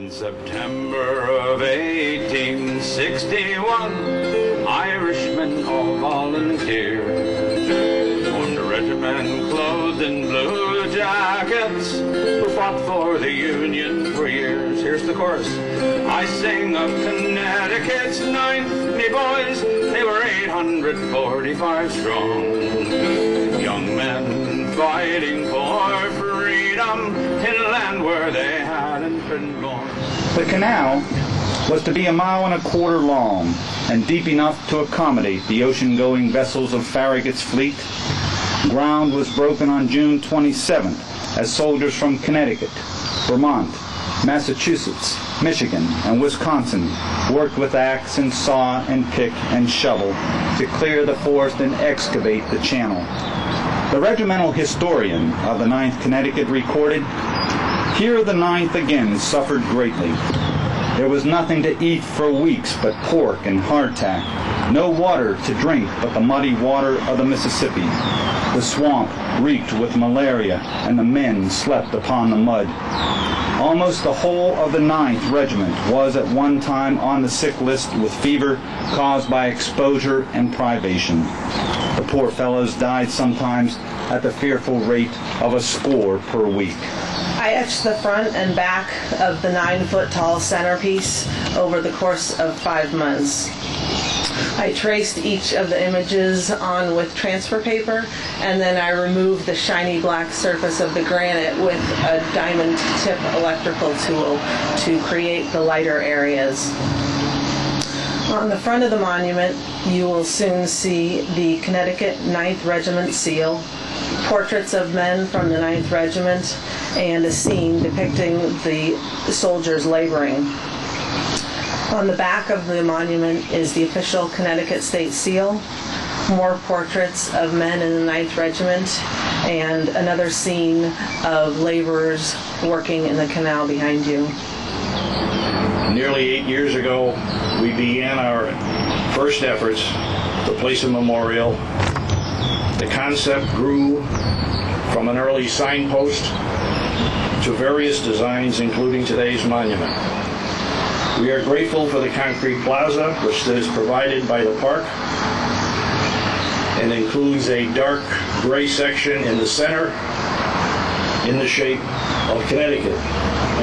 In September of 1861, Irishmen all volunteered, formed a regiment clothed in blue jackets, who fought for the Union for years. Here's the chorus. I sing of Connecticut's 9th, me boys, they were 845 strong. Young men fighting for freedom in a land where they hadn't been born. The canal was to be 1.25 miles long and deep enough to accommodate the ocean-going vessels of Farragut's fleet. Ground was broken on June 27th as soldiers from Connecticut, Vermont, Massachusetts, Michigan, and Wisconsin worked with axe and saw and pick and shovel to clear the forest and excavate the channel. The regimental historian of the 9th Connecticut recorded, "Here the 9th again suffered greatly. There was nothing to eat for weeks but pork and hardtack, no water to drink but the muddy water of the Mississippi. The swamp reeked with malaria, and the men slept upon the mud. Almost the whole of the 9th Regiment was at one time on the sick list with fever caused by exposure and privation. The poor fellows died sometimes at the fearful rate of a score per week." I etched the front and back of the 9-foot-tall centerpiece over the course of 5 months. I traced each of the images on with transfer paper, and then I removed the shiny black surface of the granite with a diamond tip electrical tool to create the lighter areas. On the front of the monument, you will soon see the Connecticut 9th Regiment seal, portraits of men from the 9th Regiment, and a scene depicting the soldiers laboring. On the back of the monument is the official Connecticut State Seal, more portraits of men in the 9th Regiment, and another scene of laborers working in the canal behind you. Nearly 8 years ago, we began our first efforts to place a memorial. The concept grew from an early signpost to various designs, including today's monument. We are grateful for the concrete plaza, which is provided by the park and includes a dark gray section in the center in the shape of Connecticut.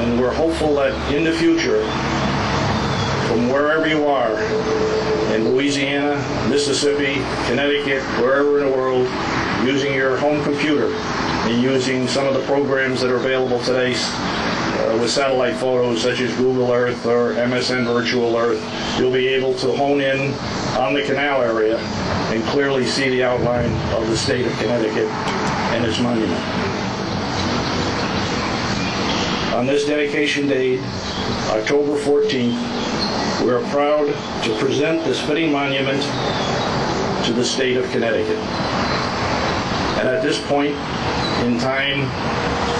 And we're hopeful that in the future, from wherever you are, in Louisiana, Mississippi, Connecticut, wherever in the world, using your home computer and using some of the programs that are available today with satellite photos such as Google Earth or MSN Virtual Earth, you'll be able to hone in on the canal area and clearly see the outline of the state of Connecticut and its monument. On this dedication date, October 14th, we are proud to present this fitting monument to the state of Connecticut. And at this point in time,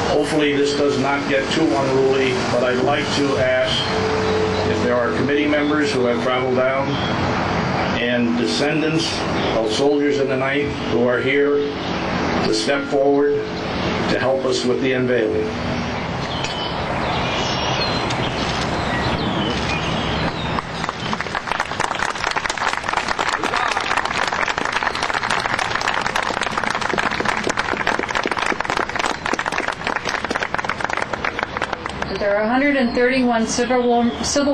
hopefully this does not get too unruly, but I'd like to ask if there are committee members who have traveled down and descendants of soldiers in the 9th who are here to step forward to help us with the unveiling. There are 131 Civil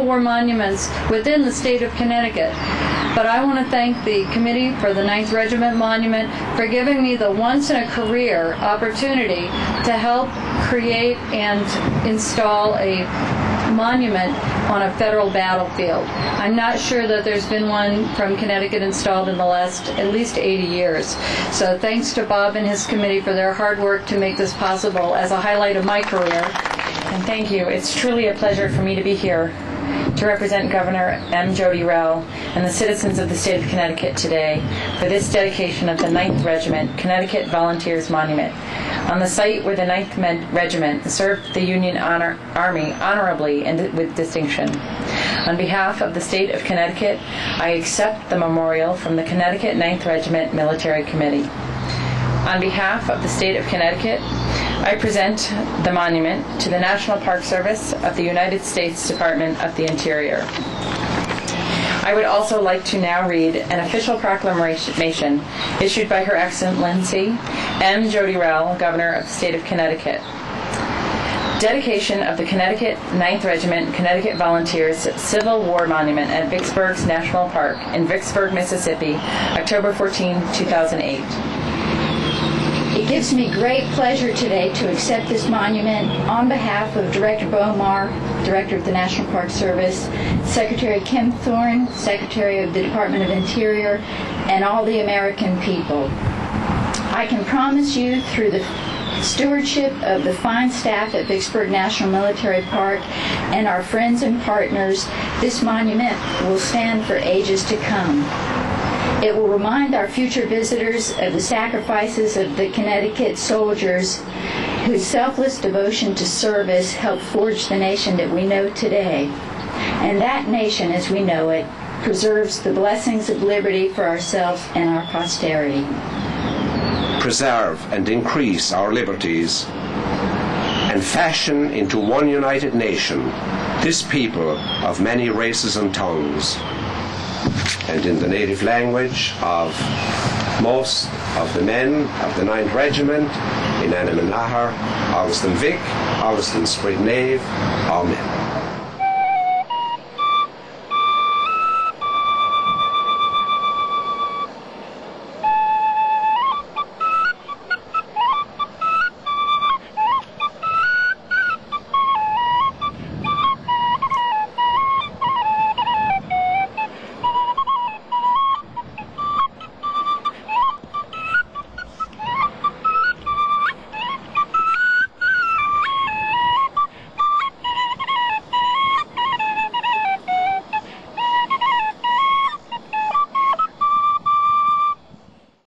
War monuments within the state of Connecticut, but I want to thank the committee for the 9th Regiment Monument for giving me the once-in-a-career opportunity to help create and install a monument on a federal battlefield. I'm not sure that there's been one from Connecticut installed in the last at least 80 years. So thanks to Bob and his committee for their hard work to make this possible as a highlight of my career. And thank you. It's truly a pleasure for me to be here to represent Governor M. Jody Rell and the citizens of the state of Connecticut today for this dedication of the 9th Regiment Connecticut Volunteers Monument on the site where the 9th Regiment served the Union Army honorably and with distinction. On behalf of the state of Connecticut, I accept the memorial from the Connecticut 9th Regiment Military Committee. On behalf of the state of Connecticut, I present the monument to the National Park Service of the United States Department of the Interior. I would also like to now read an official proclamation issued by Her Excellency M. Jody Rell, Governor of the State of Connecticut. Dedication of the Connecticut 9th Regiment Connecticut Volunteers Civil War Monument at Vicksburg's National Park in Vicksburg, Mississippi, October 14, 2008. It gives me great pleasure today to accept this monument on behalf of Director Bomar, Director of the National Park Service, Secretary Kim Thorne, Secretary of the Department of Interior, and all the American people. I can promise you through the stewardship of the fine staff at Vicksburg National Military Park and our friends and partners, this monument will stand for ages to come. It will remind our future visitors of the sacrifices of the Connecticut soldiers whose selfless devotion to service helped forge the nation that we know today. And that nation, as we know it, preserves the blessings of liberty for ourselves and our posterity. Preserve and increase our liberties and fashion into one united nation this people of many races and tongues, and in the native language of most of the men of the 9th Regiment, in Anam and Lahar, August and Vic, August and Sprig Nave, Amen.